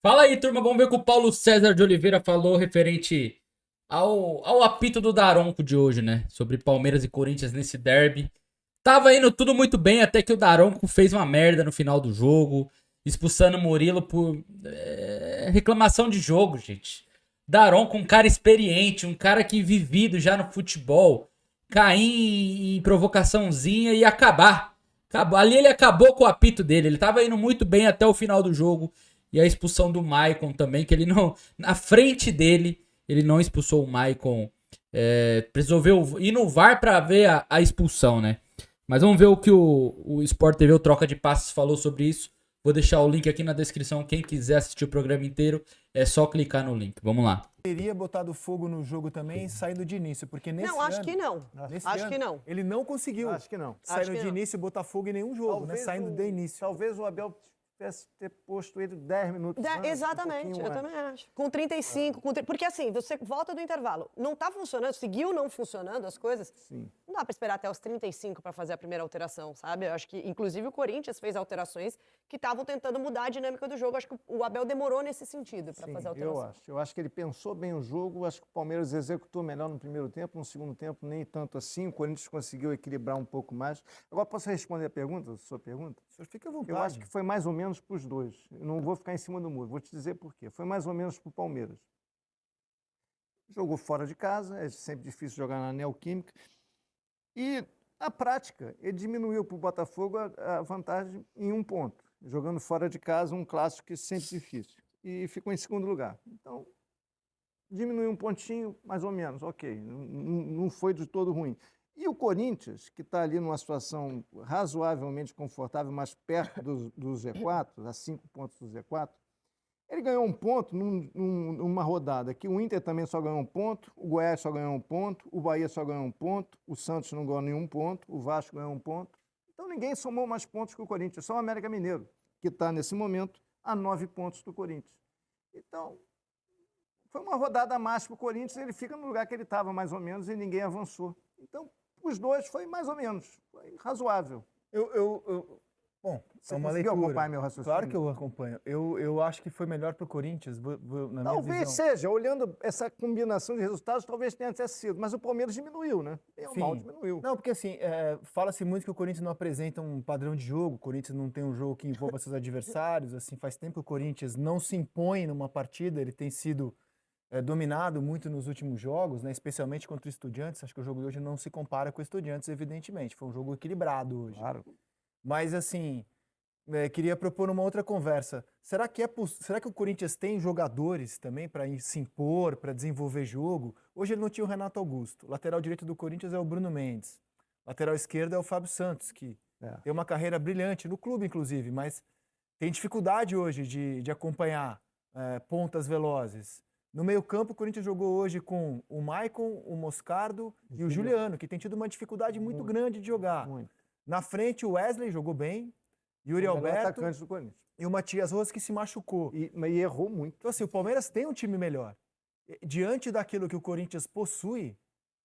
Fala aí, turma. Vamos ver o que o Paulo César de Oliveira falou referente ao apito do Daronco de hoje, né? Sobre Palmeiras e Corinthians nesse derby. Tava indo tudo muito bem até que o Daronco fez uma merda no final do jogo, expulsando o Murilo por reclamação de jogo, gente. Daronco, um cara experiente, um cara que vivido já no futebol, cair em provocaçãozinha e acabar. Ali ele acabou com o apito dele. Ele tava indo muito bem até o final do jogo. E a expulsão do Maicon também, que ele não. Na frente dele, ele não expulsou o Maicon. Resolveu ir no VAR pra ver a expulsão, né? Mas vamos ver o que o Sport TV, o Troca de Passes, falou sobre isso. Vou deixar o link aqui na descrição. Quem quiser assistir o programa inteiro, é só clicar no link. Vamos lá. Teria botado fogo no jogo também, saindo de início, porque nesse Não, acho que não. nesse Acho ano, que não. ele não conseguiu. Acho que não. Saindo Acho que de não. início e botar fogo em nenhum jogo, né? Saindo de início. Talvez o Abel tivesse ter posto ele 10 minutos antes, Exatamente, pouquinho eu antes. também acho. Com 35, porque assim, você volta do intervalo, não tá funcionando, seguiu não funcionando as coisas, Sim. não dá pra esperar até os 35 para fazer a primeira alteração, sabe? Eu acho que, inclusive, o Corinthians fez alterações que estavam tentando mudar a dinâmica do jogo. Acho que o Abel demorou nesse sentido para fazer a alteração. Eu acho que ele pensou bem o jogo, acho que o Palmeiras executou melhor no primeiro tempo, no segundo tempo nem tanto assim, o Corinthians conseguiu equilibrar um pouco mais. Agora, posso responder a sua pergunta? O senhor fica à vontade. Eu acho que foi mais ou menos para os dois. Eu não vou ficar em cima do muro, vou te dizer por quê. Foi mais ou menos para o Palmeiras. Jogou fora de casa, é sempre difícil jogar na Neoquímica. E, na prática, ele diminuiu para o Botafogo a vantagem em um ponto. Jogando fora de casa, um clássico que é sempre difícil. E ficou em segundo lugar. Então, diminuiu um pontinho, mais ou menos, ok. Não foi de todo ruim. E o Corinthians, que está ali numa situação razoavelmente confortável, mais perto do Z4, a 5 pontos do Z4, ele ganhou um ponto numa rodada que o Inter também só ganhou um ponto, o Goiás só ganhou um ponto, o Bahia só ganhou um ponto, o Santos não ganhou nenhum ponto, o Vasco ganhou um ponto. Então ninguém somou mais pontos que o Corinthians, só o América Mineiro, que está nesse momento a 9 pontos do Corinthians. Então, foi uma rodada a mais para o Corinthians, ele fica no lugar que ele estava mais ou menos e ninguém avançou. Então, os dois foi mais ou menos, foi razoável. Bom, Você é uma conseguiu leitura. acompanhar meu raciocínio? Claro que eu acompanho. Eu acho que foi melhor para o Corinthians, na minha Talvez visão. seja, olhando essa combinação de resultados, talvez tenha até sido, mas o Palmeiras diminuiu, né? Bem ou mal diminuiu. Não, porque assim, fala-se muito que o Corinthians não apresenta um padrão de jogo, o Corinthians não tem um jogo que envolva seus adversários, assim, faz tempo que o Corinthians não se impõe numa partida, ele tem sido dominado muito nos últimos jogos, né, especialmente contra o Estudiantes, acho que o jogo de hoje não se compara com o Estudiantes, evidentemente, foi um jogo equilibrado hoje. Claro. Mas assim, queria propor uma outra conversa. Será que o Corinthians tem jogadores também para se impor, para desenvolver jogo? Hoje ele não tinha o Renato Augusto. O lateral direito do Corinthians é o Bruno Mendes. O lateral esquerdo é o Fábio Santos, que tem uma carreira brilhante no clube, inclusive, mas tem dificuldade hoje de acompanhar pontas velozes. No meio-campo, o Corinthians jogou hoje com o Maicon, o Moscardo e o Juliano, que tem tido uma dificuldade muito grande de jogar. Muito. Na frente, o Wesley jogou bem, Yuri O melhor Alberto atacante do Corinthians. e o Matias Rojas que se machucou. Mas errou muito. Então, assim, o Palmeiras tem um time melhor. Diante daquilo que o Corinthians possui,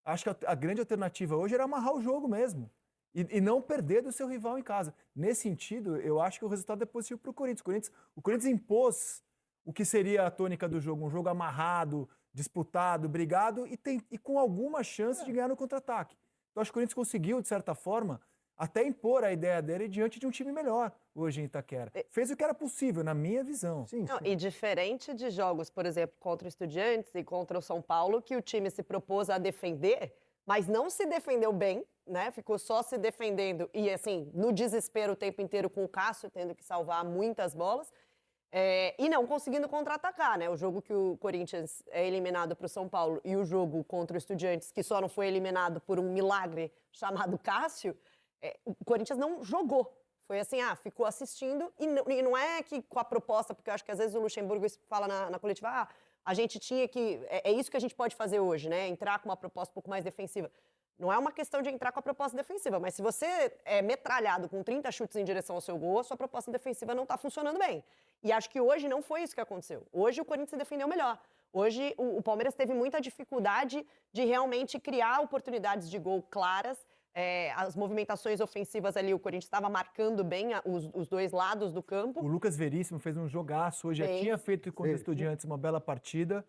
acho que a grande alternativa hoje era amarrar o jogo mesmo. E não perder do seu rival em casa. Nesse sentido, eu acho que o resultado é positivo para o Corinthians. O Corinthians impôs o que seria a tônica do jogo, um jogo amarrado, disputado, brigado e com alguma chance de ganhar no contra-ataque. Então, acho que o Corinthians conseguiu, de certa forma, até impor a ideia dele diante de um time melhor hoje em Itaquera. Fez o que era possível, na minha visão. Sim, Não, sim. e diferente de jogos, por exemplo, contra o Estudiantes e contra o São Paulo, que o time se propôs a defender, mas não se defendeu bem, né? Ficou só se defendendo e, assim, no desespero o tempo inteiro com o Cássio tendo que salvar muitas bolas. E não conseguindo contra-atacar, né? O jogo que o Corinthians é eliminado para o São Paulo e o jogo contra o Estudiantes, que só não foi eliminado por um milagre chamado Cássio, o Corinthians não jogou. Foi assim, ficou assistindo e não é que com a proposta, porque eu acho que às vezes o Luxemburgo fala na coletiva, a gente tinha que, é isso que a gente pode fazer hoje, né? Entrar com uma proposta um pouco mais defensiva. Não é uma questão de entrar com a proposta defensiva, mas se você é metralhado com 30 chutes em direção ao seu gol, a sua proposta defensiva não está funcionando bem. E acho que hoje não foi isso que aconteceu. Hoje o Corinthians se defendeu melhor. Hoje o Palmeiras teve muita dificuldade de realmente criar oportunidades de gol claras. as movimentações ofensivas ali, o Corinthians estava marcando bem os dois lados do campo. O Lucas Veríssimo fez um jogaço hoje, já Fez. tinha feito contra o Fez. Estudiantes uma bela partida.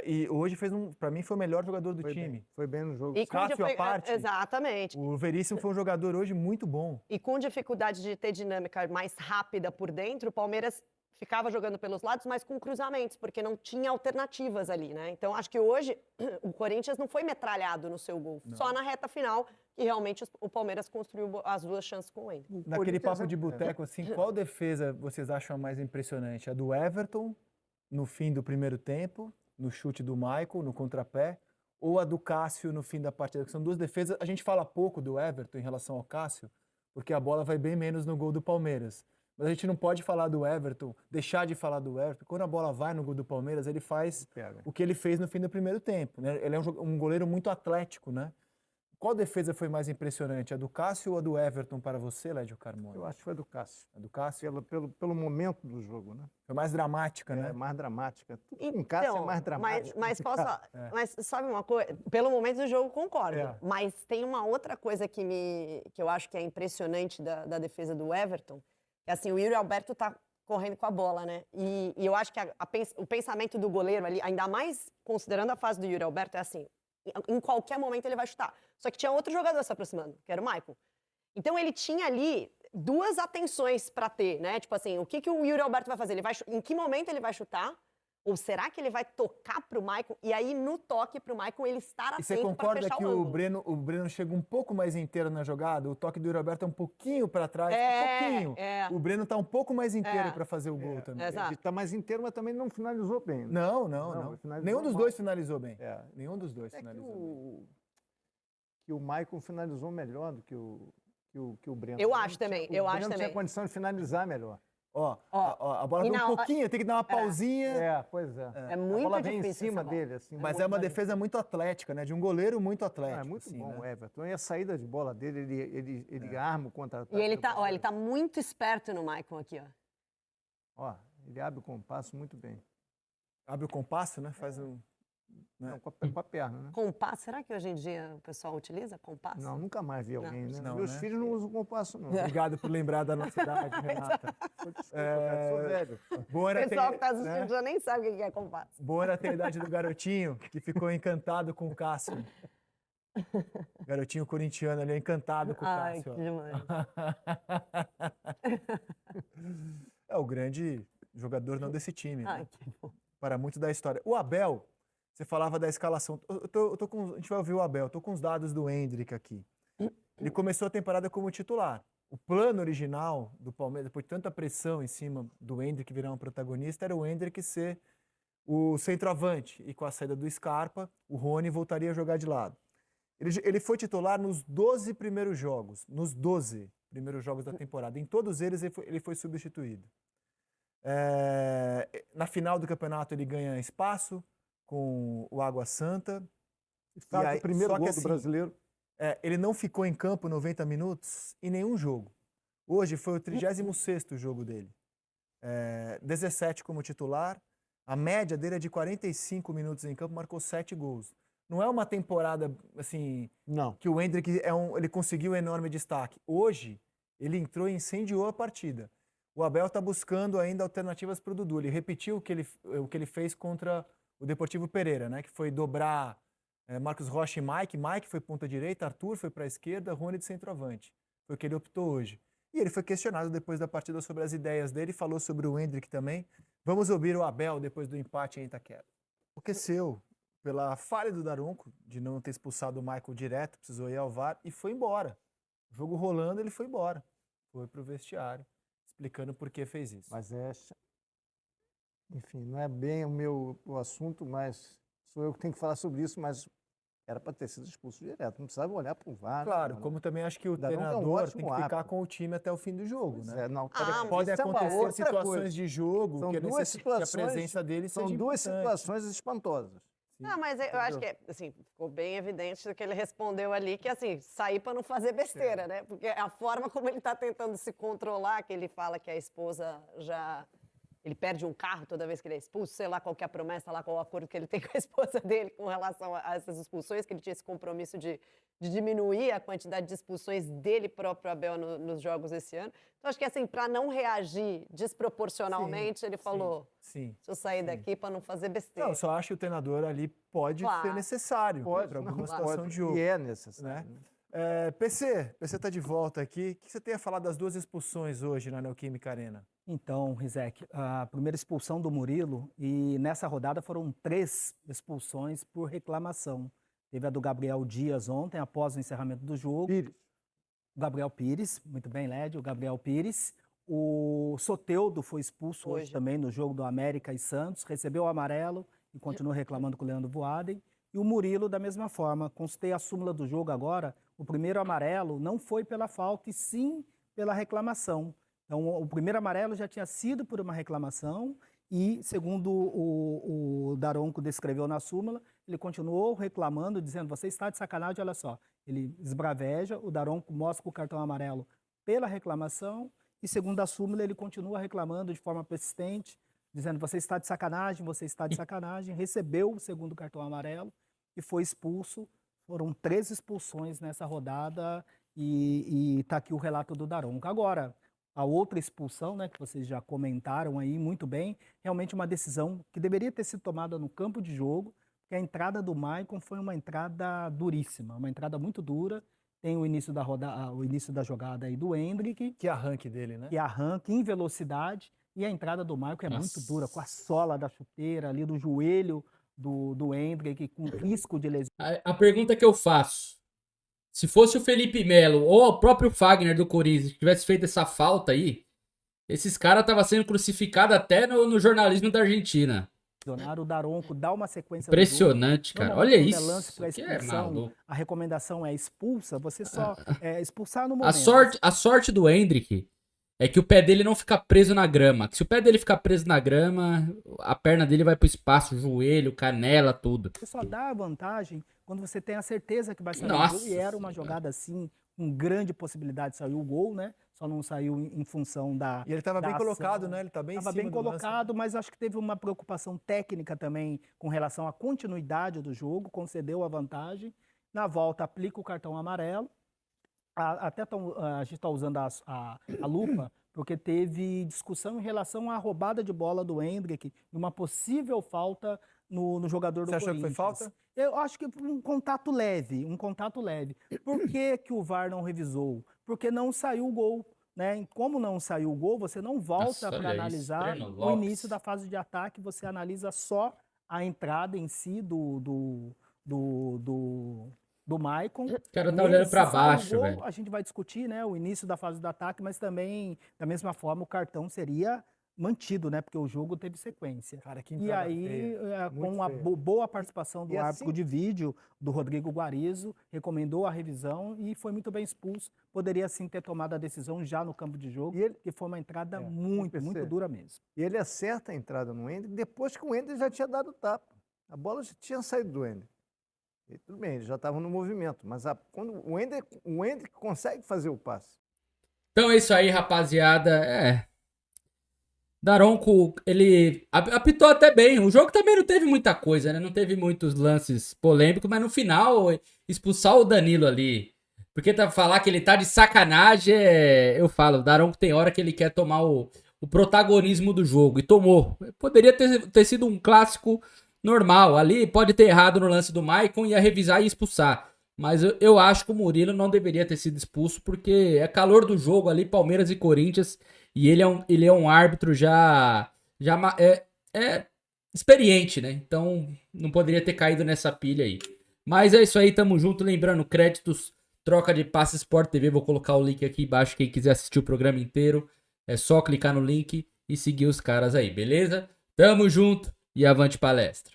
E hoje pra mim, foi o melhor jogador do time. Foi bem no jogo. E com Cássio à parte. Exatamente. O Veríssimo foi um jogador hoje muito bom. E com dificuldade de ter dinâmica mais rápida por dentro, o Palmeiras ficava jogando pelos lados, mas com cruzamentos, porque não tinha alternativas ali, né? Então, acho que hoje o Corinthians não foi metralhado no seu gol. Só na reta final, que realmente o Palmeiras construiu as duas chances com ele. Naquele Corinthians papo é- de boteco, assim, qual defesa vocês acham a mais impressionante? A do Everton, no fim do primeiro tempo, no chute do Michael, no contrapé, ou a do Cássio no fim da partida? Que são duas defesas. A gente fala pouco do Everton em relação ao Cássio, porque a bola vai bem menos no gol do Palmeiras. Mas a gente não pode falar do Everton, deixar de falar do Everton. Quando a bola vai no gol do Palmeiras, ele faz Pega. o que ele fez no fim do primeiro tempo, né? Ele é um goleiro muito atlético, né? Qual defesa foi mais impressionante, a do Cássio ou a do Everton para você, Lédio Carmona? Eu acho que foi do Cássio. A do Cássio Pelo momento do jogo, né? foi mais dramática, né? É mais dramática. Tudo com Cássio é mais dramático. Mas posso falar, mas sabe uma coisa? Pelo momento do jogo, concordo. É. Mas tem uma outra coisa que eu acho que é impressionante da defesa do Everton. É assim, o Yuri Alberto tá correndo com a bola, né? E eu acho que o pensamento do goleiro ali, ainda mais considerando a fase do Yuri Alberto, é assim, em qualquer momento ele vai chutar. Só que tinha outro jogador se aproximando, que era o Michael. Então ele tinha ali duas atenções para ter, né? Tipo assim, o que o Yuri Alberto vai fazer? Em que momento ele vai chutar? Ou será que ele vai tocar pro Michael? E aí, no toque pro Michael, ele estar E você atento para concorda fechar que o o ângulo. Breno chega um pouco mais inteiro na jogada? O toque do Yuri Alberto é um pouquinho para trás, É, um pouquinho. é. O Breno tá um pouco mais inteiro É. para fazer o gol também. Exato. Ele está mais inteiro, mas também não finalizou bem. Né? Não. Não, finalizou Nenhum dos mal. dois finalizou bem. É. Nenhum dos dois É que finalizou bem. o Michael finalizou melhor do que o Breno. Eu acho também, eu acho O Breno também. tinha condição de finalizar melhor. A bola e vem um na- pouquinho, tem que dar uma pausinha. Pois é. É muito A bola vem em difícil cima essa bola. dele. Assim, Mas muito é uma mais- defesa muito atlética, né? De um goleiro muito atlético. É muito assim, bom o né? Everton. E a saída de bola dele, ele arma o contra-ataque. E ele tá muito esperto no Michael aqui, ó. Ó, ele abre o compasso muito bem. Abre o compasso, né? Faz um. Não, com a perna, né? Compasso, será que hoje em dia o pessoal utiliza compasso? Não, nunca mais vi alguém, né? Não, Meus né? filhos não usam compasso, não. Obrigado por lembrar da nossa idade, Renata. Desculpa, cara, sou velho. Boa O era pessoal ter, que tá assistindo né? já nem sabe o que é compasso. Boa era ter a idade do garotinho, que ficou encantado com o Cássio. Garotinho corintiano ali, encantado com o Ai, Cássio. que demais. É o grande jogador não desse time, né? Ai, que bom. Para muito da história. O Abel, você falava da escalação. A gente vai ouvir o Abel. Estou com os dados do Endrick aqui. Ele começou a temporada como titular. O plano original do Palmeiras, depois de tanta pressão em cima do Endrick virar um protagonista, era o Endrick ser o centroavante. E com a saída do Scarpa, o Rony voltaria a jogar de lado. Ele foi titular nos 12 primeiros jogos. Nos 12 primeiros jogos da temporada. Em todos eles, ele foi substituído. Na final do campeonato, ele ganha espaço com o Água Santa. E aí, o primeiro só que gol assim, do brasileiro. ele não ficou em campo 90 minutos em nenhum jogo. Hoje foi o 36º jogo dele. 17 como titular. A média dele é de 45 minutos em campo, marcou 7 gols. Não é uma temporada assim Não. que o Endrick ele conseguiu enorme destaque. Hoje, ele entrou e incendiou a partida. O Abel está buscando ainda alternativas para o Dudu. Ele repetiu o que ele fez contra o Deportivo Pereira, né? Que foi dobrar Marcos Rocha e Mike. Mike foi ponta direita, Arthur foi para a esquerda, Rony de centroavante. Foi o que ele optou hoje. E ele foi questionado depois da partida sobre as ideias dele, falou sobre o Endrick também. Vamos ouvir o Abel depois do empate em Itaquera. Enlouqueceu pela falha do Daronco de não ter expulsado o Michael direto, precisou ir ao VAR e foi embora. O jogo rolando, ele foi embora. Foi pro vestiário, explicando por que fez isso. Mas enfim, não é bem o assunto, mas sou eu que tenho que falar sobre isso, mas era para ter sido expulso direto. Não precisava olhar para o VAR. Claro, não. como também acho que o Daronco é um treinador ótimo tem que ficar árbitro. com o time até o fim do jogo, Pois né? é, não, Pode isso é uma acontecer outra situações coisa. de jogo São que duas necessita que a situações- presença dele São seja duas importante. situações espantosas. Não, mas eu acho que, assim, ficou bem evidente o que ele respondeu ali, que, assim, sair para não fazer besteira, né? Porque a forma como ele está tentando se controlar, que ele fala que a esposa já ele perde um carro toda vez que ele é expulso, sei lá qual que é a promessa, lá qual o acordo que ele tem com a esposa dele com relação a essas expulsões, que ele tinha esse compromisso de diminuir a quantidade de expulsões dele próprio, Abel, nos jogos esse ano. Então, acho que assim, para não reagir desproporcionalmente, ele falou, Sim. deixa eu sair daqui para não fazer besteira. Não, eu só acho que o treinador ali pode ser necessário para alguma situação de jogo. E é necessário. Né? PC está de volta aqui. O que você tem a falar das 2 expulsões hoje na Neoquímica Arena? Então, Rizek, a primeira expulsão do Murilo, e nessa rodada foram 3 expulsões por reclamação. Teve a do Gabriel Dias ontem, após o encerramento do jogo. Pires. O Gabriel Pires, muito bem, Lédio, o Gabriel Pires. O Soteldo foi expulso hoje também no jogo do América e Santos, recebeu o amarelo e continuou reclamando com o Leandro Voaden. E o Murilo, da mesma forma, consultei a súmula do jogo agora, o primeiro amarelo não foi pela falta, e sim pela reclamação. Então, o primeiro amarelo já tinha sido por uma reclamação e, segundo o Daronco descreveu na súmula, ele continuou reclamando, dizendo, você está de sacanagem, olha só. Ele esbraveja, o Daronco mostra o cartão amarelo pela reclamação e, segundo a súmula, ele continua reclamando de forma persistente, dizendo, você está de sacanagem, recebeu o segundo cartão amarelo e foi expulso. Foram 3 expulsões nessa rodada e está aqui o relato do Daronco. Agora, a outra expulsão, né, que vocês já comentaram aí muito bem, realmente uma decisão que deveria ter sido tomada no campo de jogo, porque a entrada do Maicon foi uma entrada duríssima, uma entrada muito dura. Tem o início da jogada aí do Endrick. Que arranque dele, né? Que arranque em velocidade. E a entrada do Maicon é muito dura, com a sola da chuteira ali, do joelho do Endrick, com risco de lesão. A pergunta que eu faço, se fosse o Felipe Melo ou o próprio Fagner do Corinthians que tivesse feito essa falta aí, esses caras estavam sendo crucificados até no jornalismo da Argentina. O Daronco dá uma sequência. Impressionante, cara. Olha isso. Lance pra expulsão, a recomendação é expulsa, você só expulsar no momento. momento. A sorte do Endrick é que o pé dele não fica preso na grama. Se o pé dele ficar preso na grama, a perna dele vai pro espaço, joelho, canela, tudo. Você só dá a vantagem quando você tem a certeza que vai sair o gol. E era uma jogada assim, com grande possibilidade de sair o gol, né? Só não saiu em função da. E ele estava bem colocado, né? Ele tá bem Estava bem colocado, mas acho que teve uma preocupação técnica também com relação à continuidade do jogo, concedeu a vantagem. Na volta, aplica o cartão amarelo. Até a gente está usando a lupa, porque teve discussão em relação à roubada de bola do Endrick e uma possível falta no jogador do Corinthians. Você achou que foi falta? Eu acho que um contato leve. Por que o VAR não revisou? Porque não saiu o gol. Né? Como não saiu o gol, você não volta para analisar o início da fase de ataque, você analisa só a entrada em si do Maicon. O cara tá olhando para baixo, gol, velho. A gente vai discutir, né, o início da fase do ataque, mas também, da mesma forma, o cartão seria mantido, né, porque o jogo teve sequência. Cara, que e aí, com a boa participação do árbitro de vídeo, do Rodrigo Guarizo, recomendou a revisão e foi muito bem expulso. Poderia, sim, ter tomado a decisão já no campo de jogo, que foi uma entrada muito dura mesmo. E ele acerta a entrada no Endrick depois que o Endrick já tinha dado tapa. A bola já tinha saído do Endrick. E tudo bem, eles já estavam no movimento, mas quando o Endrick consegue fazer o passe. Então é isso aí, rapaziada. Daronco, ele apitou até bem. O jogo também não teve muita coisa, né? Não teve muitos lances polêmicos, mas no final, expulsar o Danilo ali. Porque falar que ele tá de sacanagem, eu falo, o Daronco tem hora que ele quer tomar o protagonismo do jogo. E tomou. Poderia ter sido um clássico normal. Ali pode ter errado no lance do Maicon, ia revisar e expulsar. Mas eu acho que o Murilo não deveria ter sido expulso, porque é calor do jogo ali, Palmeiras e Corinthians. E ele é um árbitro já experiente, né? Então não poderia ter caído nessa pilha aí. Mas é isso aí, tamo junto. Lembrando, créditos, troca de passe Sport TV. Vou colocar o link aqui embaixo. Quem quiser assistir o programa inteiro, é só clicar no link e seguir os caras aí, beleza? Tamo junto e avante palestra.